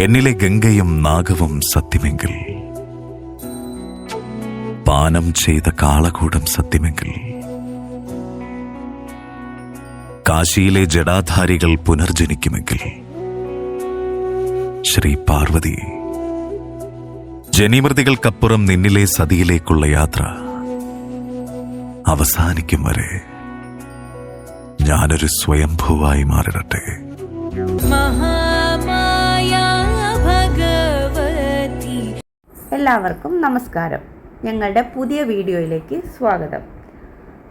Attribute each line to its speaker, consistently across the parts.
Speaker 1: എന്നിലെ ഗംഗയും നാഗവും സത്യമെങ്കിൽ, പാനം ചെയ്ത കാളകൂടം സത്യമെങ്കിൽ, കാശിയിലെ ജടാധാരികൾ പുനർജനിക്കുമെങ്കിൽ, ശ്രീ പാർവതി, ജനിമൃതികൾക്കപ്പുറം നിന്നിലെ സതിയിലേക്കുള്ള യാത്ര അവസാനിക്കും വരെ ഞാനൊരു സ്വയംഭൂവായി മാറിടട്ടെ.
Speaker 2: എല്ലാവർക്കും നമസ്കാരം. ഞങ്ങളുടെ പുതിയ വീഡിയോയിലേക്ക് സ്വാഗതം.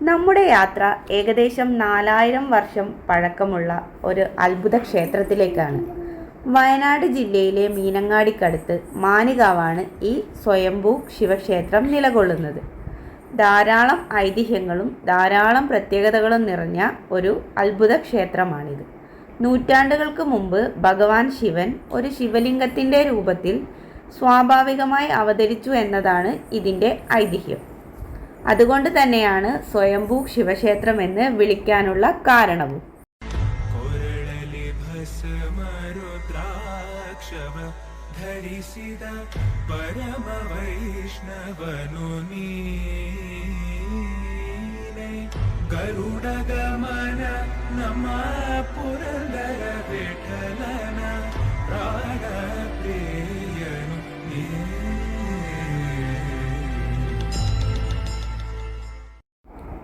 Speaker 2: നമ്മുടെ യാത്ര ഏകദേശം 4000 വർഷം പഴക്കമുള്ള ഒരു അത്ഭുത ക്ഷേത്രത്തിലേക്കാണ്. വയനാട് ജില്ലയിലെ മീനങ്ങാടിക്കടുത്ത് മാനികാവാണ് ഈ സ്വയംഭൂ ശിവക്ഷേത്രം നിലകൊള്ളുന്നത്. ധാരാളം ഐതിഹ്യങ്ങളും ധാരാളം പ്രത്യേകതകളും നിറഞ്ഞ ഒരു അത്ഭുത ക്ഷേത്രമാണിത്. നൂറ്റാണ്ടുകൾക്ക് മുമ്പ് ഭഗവാൻ ശിവൻ ഒരു ശിവലിംഗത്തിൻ്റെ രൂപത്തിൽ സ്വാഭാവികമായി അവതരിച്ചു എന്നതാണ് ഇതിൻ്റെ ഐതിഹ്യം. അതുകൊണ്ട് തന്നെയാണ് സ്വയംഭൂ ശിവക്ഷേത്രം എന്ന് വിളിക്കാനുള്ള കാരണവും.
Speaker 3: ಗರುಡಗಮನ ನಮ್ಮ ಪುರಂದರ ವಿಠಲನ ಪ್ರಾಣ ಪ್ರಿಯನು.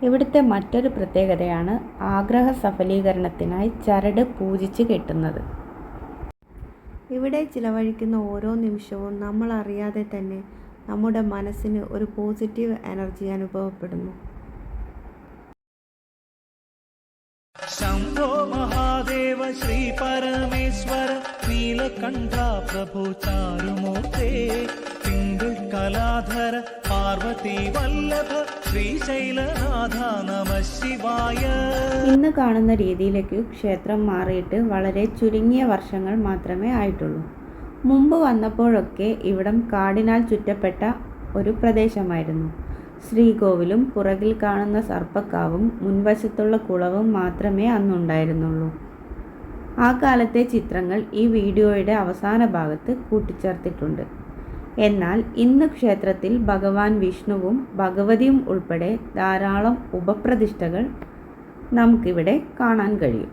Speaker 2: ഇവിടുത്തെ മറ്റൊരു പ്രത്യേകതയാണ് ആഗ്രഹ സഫലീകരണത്തിനായി ചരട് പൂജിച്ച് കെട്ടുന്നത്.
Speaker 4: ഇവിടെ ചിലവഴിക്കുന്ന ഓരോ നിമിഷവും നമ്മൾ അറിയാതെ തന്നെ നമ്മുടെ മനസ്സിന് ഒരു പോസിറ്റീവ് എനർജി അനുഭവപ്പെടുന്നു.
Speaker 3: ശംഭോ മഹാദേവ ശ്രീ പരമേശ്വര നീലകണ്ഠ പ്രഭു ചാരുമൂർത്തേ തിങ്കൾ കലാധര പാർവതി വല്ലഭ ശ്രീശൈലനാഥ നമഃ ശിവായ.
Speaker 2: ഇന്ന് കാണുന്ന രീതിയിലേക്ക് ക്ഷേത്രം മാറിയിട്ട് വളരെ ചുരുങ്ങിയ വർഷങ്ങൾ മാത്രമേ ആയിട്ടുള്ളൂ. മുമ്പ് വന്നപ്പോഴൊക്കെ ഇവിടം കാടിനാൽ ചുറ്റപ്പെട്ട ഒരു പ്രദേശമായിരുന്നു. ശ്രീകോവിലും പുറകിൽ കാണുന്ന സർപ്പക്കാവും മുൻവശത്തുള്ള കുളവും മാത്രമേ അന്നുണ്ടായിരുന്നുള്ളൂ. ആ കാലത്തെ ചിത്രങ്ങൾ ഈ വീഡിയോയുടെ അവസാന ഭാഗത്ത് കൂട്ടിച്ചേർത്തിട്ടുണ്ട്. എന്നാൽ ഇന്ന് ക്ഷേത്രത്തിൽ ഭഗവാൻ വിഷ്ണുവും ഭഗവതിയും ഉൾപ്പെടെ ധാരാളം ഉപപ്രതിഷ്ഠകൾ നമുക്കിവിടെ കാണാൻ കഴിയും.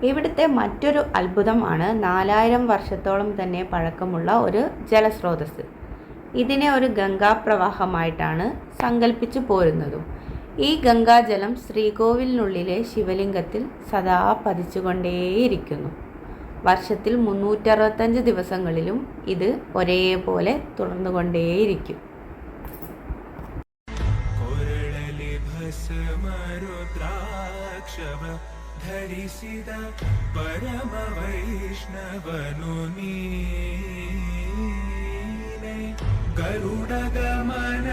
Speaker 2: ഇവിടുത്തെ മറ്റൊരു അത്ഭുതമാണ് 4000 വർഷത്തോളം തന്നെ പഴക്കമുള്ള ഒരു ജലസ്രോതസ്. ഇതിനെ ഒരു ഗംഗാപ്രവാഹമായിട്ടാണ് സങ്കല്പിച്ചു പോരുന്നതും. ഈ ഗംഗാജലം ശ്രീകോവിലിനുള്ളിലെ ശിവലിംഗത്തിൽ സദാ പതിച്ചുകൊണ്ടേയിരിക്കുന്നു. വർഷത്തിൽ 365 ദിവസങ്ങളിലും ഇത് ഒരേപോലെ തുടർന്നുകൊണ്ടേയിരിക്കും.
Speaker 3: ಧರಿಸಿದ ಪರಮ ವೈಷ್ಣವನು ನೀನೆ. ಗರುಡಗಮನ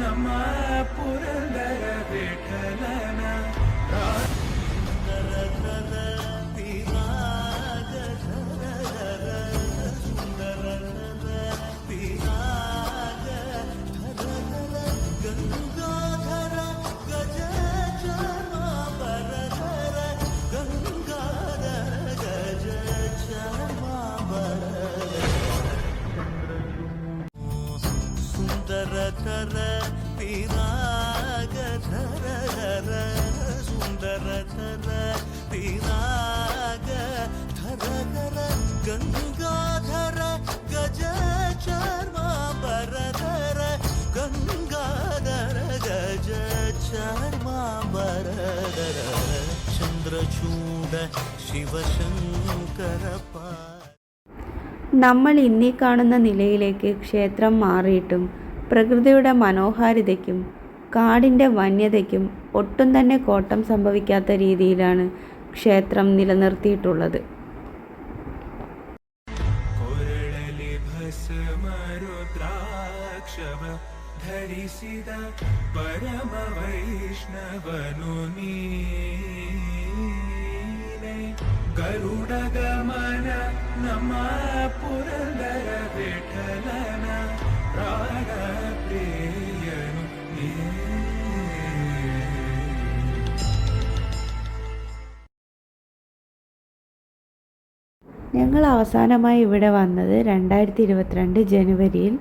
Speaker 3: ನಮ್ಮ ಪುರಂದರ ವಿಠಲನ ಗಂಗಾಧರ ಗಜ ಚರ್ಮಾಂಬರಧರ ಗಂಗಾಧರ ಗಜ ಚರ್ಮಾಂಬರಧರ ചന്ദ്രചൂഡ ശിവശങ്കര.
Speaker 2: നമ്മൾ ഇന്നീ കാണുന്ന നിലയിലേക്ക് ക്ഷേത്രം മാറിയിട്ടും പ്രകൃതിയുടെ മനോഹാരിതയ്ക്കും കാടിൻ്റെ വന്യതയ്ക്കും ഒട്ടും തന്നെ കോട്ടം സംഭവിക്കാത്ത രീതിയിലാണ് ക്ഷേത്രം നിലനിർത്തിയിട്ടുള്ളത്.
Speaker 3: ಧರಿಸಿದ ಪರಮ ವೈಷ್ಣವನು ನೀನೆ. ಗರುಡಗಮನ ನಮ್ಮ ಪುರಂದರ ವಿಠಲನ ಪ್ರಾಣ ಪ್ರಿಯನು.
Speaker 2: ഞങ്ങൾ അവസാനമായി ഇവിടെ വന്നത് 2022 ജനുവരിയിൽ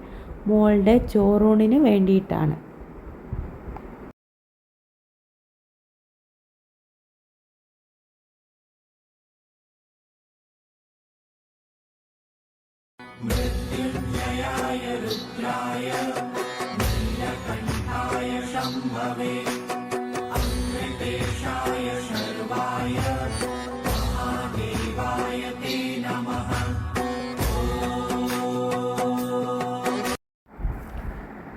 Speaker 2: മോളുടെ ചോറൂണിന് വേണ്ടിയിട്ടാണ്.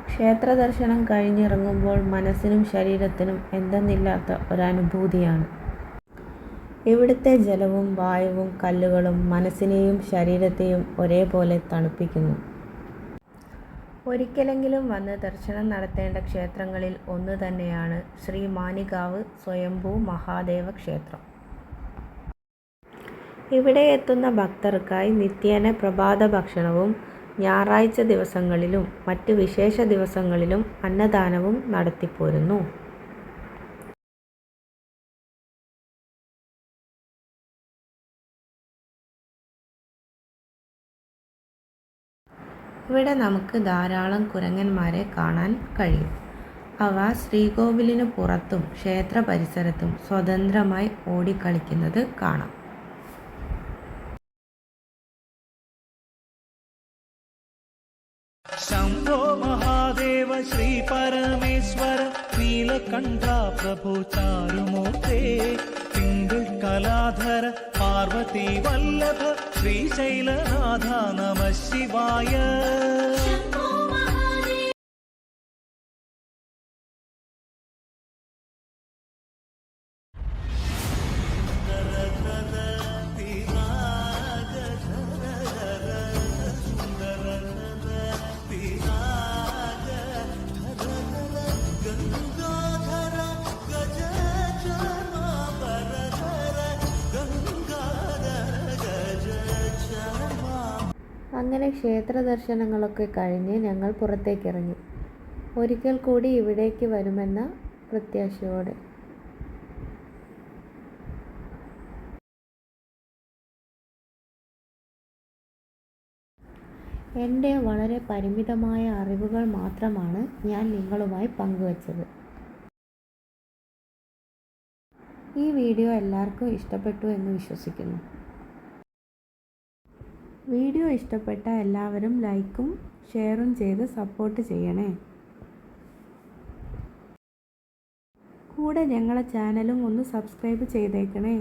Speaker 2: ക്ഷേത്ര ദർശനം കഴിഞ്ഞിറങ്ങുമ്പോൾ മനസ്സിനും ശരീരത്തിനും എന്തെന്നില്ലാത്ത ഒരനുഭൂതിയാണ്. ഇവിടുത്തെ ജലവും വായുവും കല്ലുകളും മനസ്സിനെയും ശരീരത്തെയും ഒരേപോലെ തണുപ്പിക്കുന്നു. ഒരിക്കലെങ്കിലും വന്ന് ദർശനം നടത്തേണ്ട ക്ഷേത്രങ്ങളിൽ ഒന്ന് തന്നെയാണ് ശ്രീ മാനികാവ് സ്വയംഭൂ മഹാദേവ ക്ഷേത്രം. ഇവിടെ എത്തുന്ന ഭക്തർക്കായി നിത്യേന പ്രഭാത ഭക്ഷണവും ഞായറാഴ്ച ദിവസങ്ങളിലും മറ്റ് വിശേഷ ദിവസങ്ങളിലും അന്നദാനവും നടത്തിപ്പോരുന്നു. ഇവിടെ നമുക്ക് ധാരാളം കുരങ്ങന്മാരെ കാണാൻ കഴിയും. അവ ശ്രീകോവിലിന് പുറത്തും ക്ഷേത്ര പരിസരത്തും സ്വതന്ത്രമായി ഓടിക്കളിക്കുന്നത് കാണാം.
Speaker 3: शम्भो महादेव श्री परमेश्वर नीलकण्ठा प्रभु चारुमूर्ते तिङ्गळ कलाधर पार्वती वल्लभ श्रीशैलनाथ नमः शिवाय.
Speaker 4: അങ്ങനെ ക്ഷേത്ര ദർശനങ്ങളൊക്കെ കഴിഞ്ഞ് ഞങ്ങൾ പുറത്തേക്കിറങ്ങി. ഒരിക്കൽ കൂടി ഇവിടേക്ക് വരുമെന്ന പ്രത്യാശയോടെ. എൻ്റെ വളരെ പരിമിതമായ അറിവുകൾ മാത്രമാണ് ഞാൻ നിങ്ങളുമായി പങ്കുവച്ചത്. ഈ വീഡിയോ എല്ലാവർക്കും ഇഷ്ടപ്പെട്ടു എന്ന് വിശ്വസിക്കുന്നു. വീഡിയോ ഇഷ്ടപ്പെട്ട എല്ലാവരും ലൈക്കും ഷെയറും ചെയ്ത് സപ്പോർട്ട് ചെയ്യണേ. കൂടെ ഞങ്ങളെ ചാനലും ഒന്ന് സബ്സ്ക്രൈബ് ചെയ്തേക്കണേ.